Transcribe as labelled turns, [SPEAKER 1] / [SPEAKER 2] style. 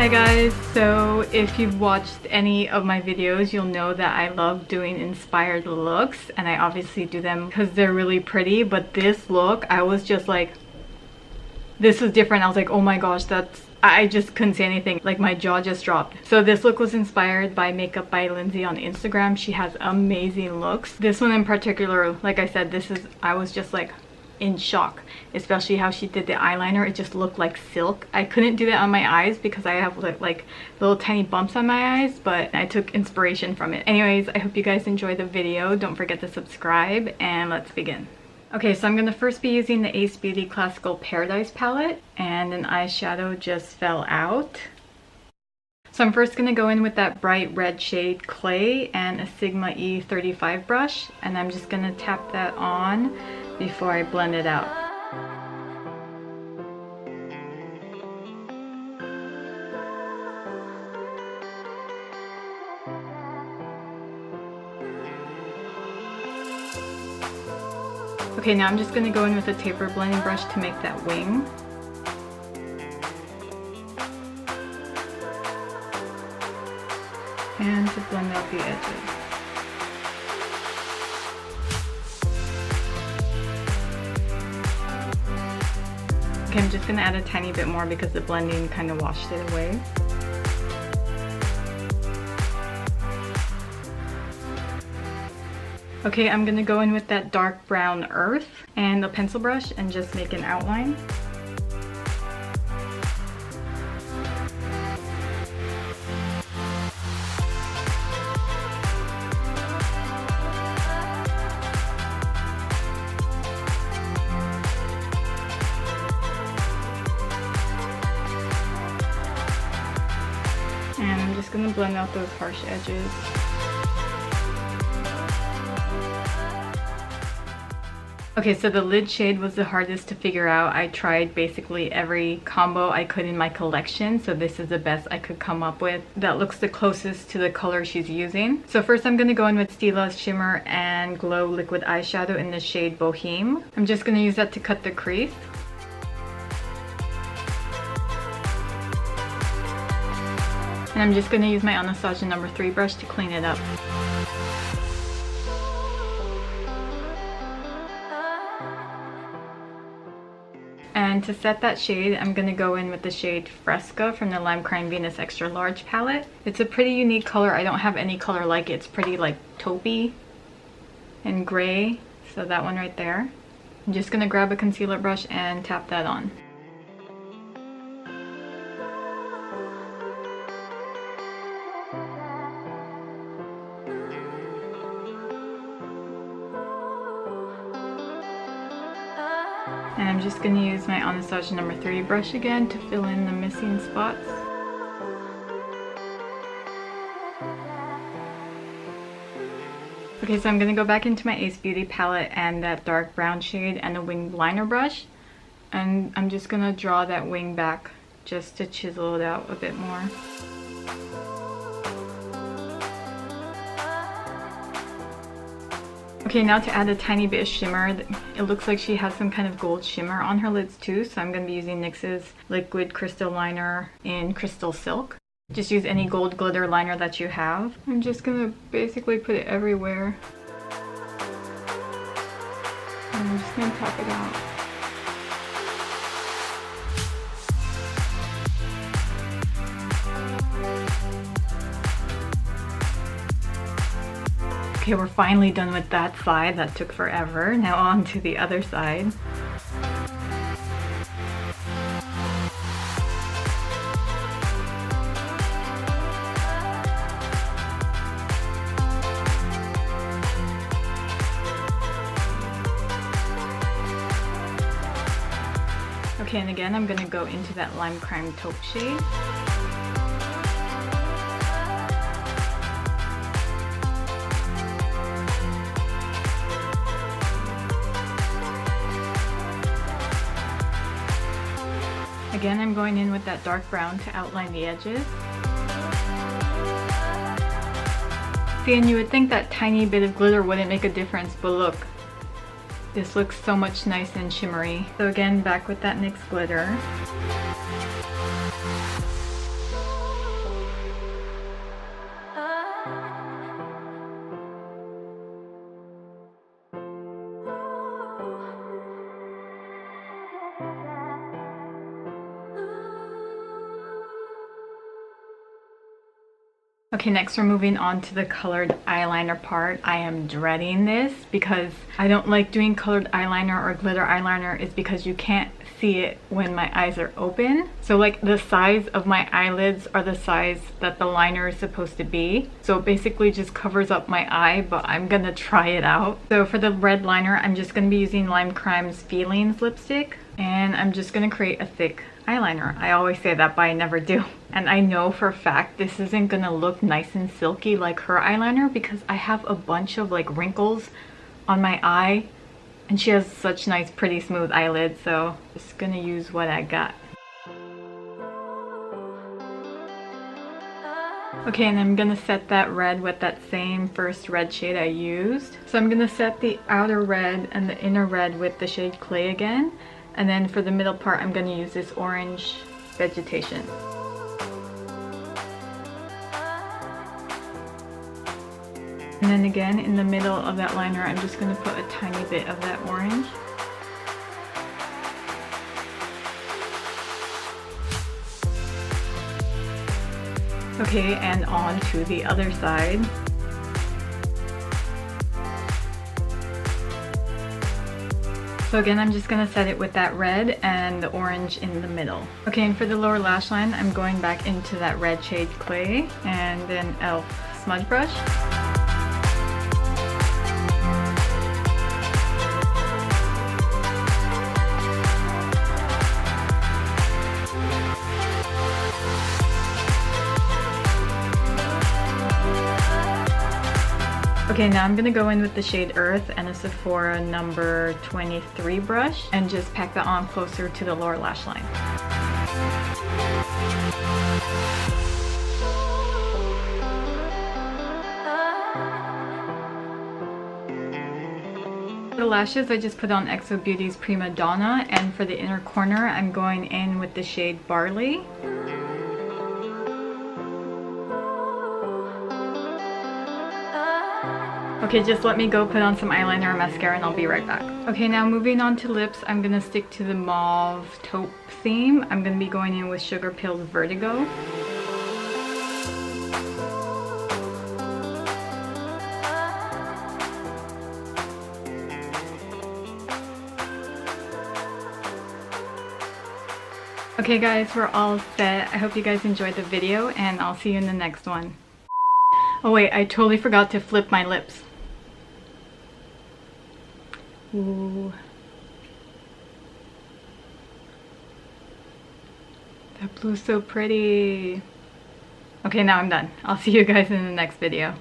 [SPEAKER 1] Hi guys, so if you've watched any of my videos, you'll know that I love doing inspired looks, and I obviously do them because they're really pretty, but this look, I was just like, this was different. I was like, oh my gosh, I just couldn't say anything. Like my jaw just dropped. So this look was inspired by Makeup by Lindsay on Instagram. She has amazing looks. This one in particular, like I said, I was just like in shock, especially how she did the eyeliner. It just looked like silk. I couldn't do that on my eyes because I have like little tiny bumps on my eyes, but I took inspiration from it. Anyways, I hope you guys enjoy the video. Don't forget to subscribe, and let's begin. Okay, so I'm going to first be using the Ace Beauty Classical Paradise palette, and an eyeshadow just fell out. So I'm first going to go in with that bright red shade Clay and a Sigma E35 brush, and I'm just going to tap that on before I blend it out. Okay, now I'm just going to go in with a taper blending brush to make that wing. And to blend out the edges. Okay, I'm just going to add a tiny bit more because the blending kind of washed it away. Okay, I'm going to go in with that dark brown earth and a pencil brush and just make an outline. And I'm just going to blend out those harsh edges. Okay, so the lid shade was the hardest to figure out. I tried basically every combo I could in my collection, so this is the best I could come up with that looks the closest to the color she's using. So first I'm going to go in with Stila's Shimmer and Glow Liquid Eyeshadow in the shade Boheme. I'm just going to use that to cut the crease. And I'm just going to use my Anastasia No. 3 brush to clean it up. And to set that shade, I'm going to go in with the shade Fresca from the Lime Crime Venus Extra Large palette. It's a pretty unique color. I don't have any color like it. It's pretty like taupey and gray. So that one right there. I'm just going to grab a concealer brush and tap that on. And I'm just going to use my Anastasia No. 3 brush again to fill in the missing spots. Okay, so I'm going to go back into my Ace Beauty palette and that dark brown shade and a winged liner brush. And I'm just going to draw that wing back just to chisel it out a bit more. Okay, now to add a tiny bit of shimmer. It looks like she has some kind of gold shimmer on her lids too, so I'm going to be using NYX's Liquid Crystal Liner in Crystal Silk. Just use any gold glitter liner that you have. I'm just going to basically put it everywhere. And I'm just going to tap it out. Okay, we're finally done with that side. That took forever. Now on to the other side. Okay, and again, I'm gonna go into that Lime Crime Taupe shade. Again, I'm going in with that dark brown to outline the edges. See, and you would think that tiny bit of glitter wouldn't make a difference, but look, this looks so much nice and shimmery. So again, back with that NYX glitter. Okay, next we're moving on to the colored eyeliner part. I am dreading this because I don't like doing colored eyeliner or glitter eyeliner is because you can't see it when my eyes are open. So like the size of my eyelids are the size that the liner is supposed to be. So it basically just covers up my eye, but I'm gonna try it out. So for the red liner, I'm just gonna be using Lime Crime's Feelins lipstick. And I'm just gonna create a thick eyeliner. I always say that, but I never do. And I know for a fact this isn't gonna look nice and silky like her eyeliner because I have a bunch of like wrinkles on my eye and she has such nice pretty smooth eyelids, so just gonna use what I got. Okay, and I'm gonna set that red with that same first red shade I used. So I'm gonna set the outer red and the inner red with the shade Clay again. And then for the middle part, I'm gonna use this orange Vegetation. And then again, in the middle of that liner, I'm just gonna put a tiny bit of that orange. Okay, and on to the other side. So again, I'm just gonna set it with that red and the orange in the middle. Okay, and for the lower lash line, I'm going back into that red shade Clay and then e.l.f. smudge brush. Okay, now I'm gonna go in with the shade Earth and a Sephora number 23 brush and just pack that on closer to the lower lash line. For the lashes, I just put on xoBeauty's Primadonna, and for the inner corner, I'm going in with the shade Barley. Okay, just let me go put on some eyeliner and mascara and I'll be right back. Okay, now moving on to lips, I'm gonna stick to the Mauve Taupe theme. I'm gonna be going in with Sugarpill's Vertigo. Okay guys, we're all set. I hope you guys enjoyed the video and I'll see you in the next one. Oh wait, I totally forgot to flip my lips. Ooh. That blue's so pretty. Okay, now I'm done. I'll see you guys in the next video.